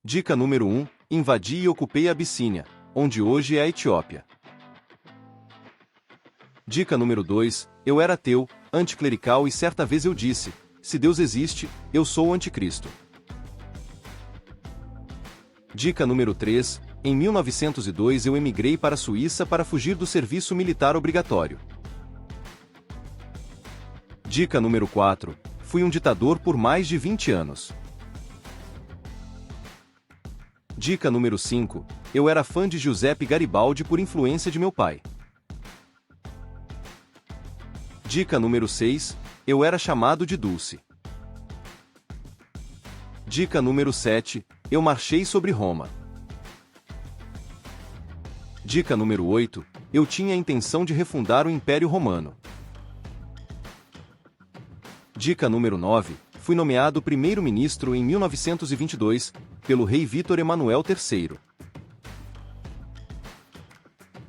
Dica número 1. Invadi e ocupei a Abissínia, onde hoje é a Etiópia. Dica número 2. Eu era ateu, anticlerical e certa vez eu disse, se Deus existe, eu sou o anticristo. Dica número 3. Em 1902 eu emigrei para a Suíça para fugir do serviço militar obrigatório. Dica número 4. Fui um ditador por mais de 20 anos. Dica número 5. Eu era fã de Giuseppe Garibaldi por influência de meu pai. Dica número 6. Eu era chamado de Dulce. Dica número 7. Eu marchei sobre Roma. Dica número 8. Eu tinha a intenção de refundar o Império Romano. Dica número 9. Fui nomeado primeiro-ministro em 1922, pelo rei Vítor Emanuel III.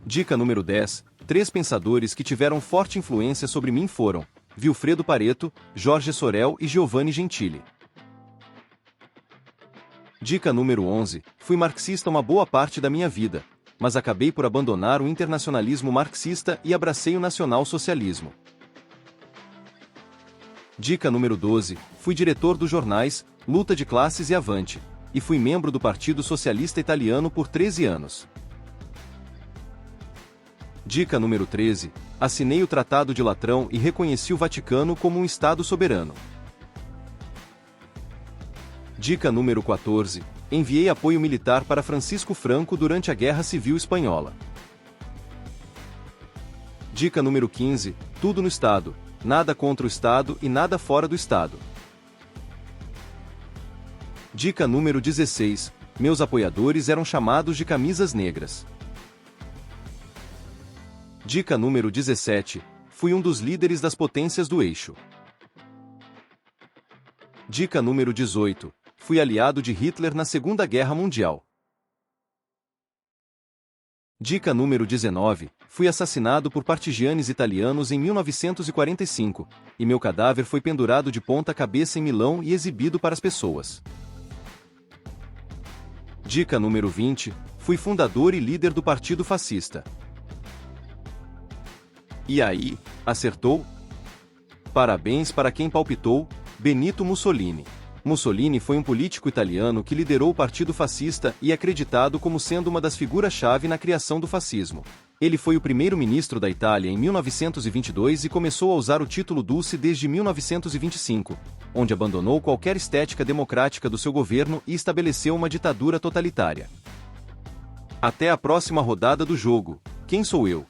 Dica número 10. 3 pensadores que tiveram forte influência sobre mim foram Vilfredo Pareto, Jorge Sorel e Giovanni Gentili. Dica número 11. Fui marxista uma boa parte da minha vida, mas acabei por abandonar o internacionalismo marxista e abracei o nacional-socialismo. Dica número 12. Fui diretor dos jornais Luta de Classes e Avante, e fui membro do Partido Socialista Italiano por 13 anos. Dica número 13. Assinei o Tratado de Latrão e reconheci o Vaticano como um Estado soberano. Dica número 14. Enviei apoio militar para Francisco Franco durante a Guerra Civil Espanhola. Dica número 15. Tudo no Estado. Nada contra o Estado e nada fora do Estado. Dica número 16. Meus apoiadores eram chamados de camisas negras. Dica número 17. Fui um dos líderes das potências do eixo. Dica número 18. Fui aliado de Hitler na Segunda Guerra Mundial. Dica número 19. Fui assassinado por partigianes italianos em 1945, e meu cadáver foi pendurado de ponta cabeça em Milão e exibido para as pessoas. Dica número 20. Fui fundador e líder do Partido Fascista. E aí, acertou? Parabéns para quem palpitou, Benito Mussolini. Mussolini foi um político italiano que liderou o Partido Fascista e é acreditado como sendo uma das figuras-chave na criação do fascismo. Ele foi o primeiro-ministro da Itália em 1922 e começou a usar o título Dulce desde 1925, onde abandonou qualquer estética democrática do seu governo e estabeleceu uma ditadura totalitária. Até a próxima rodada do jogo. Quem sou eu?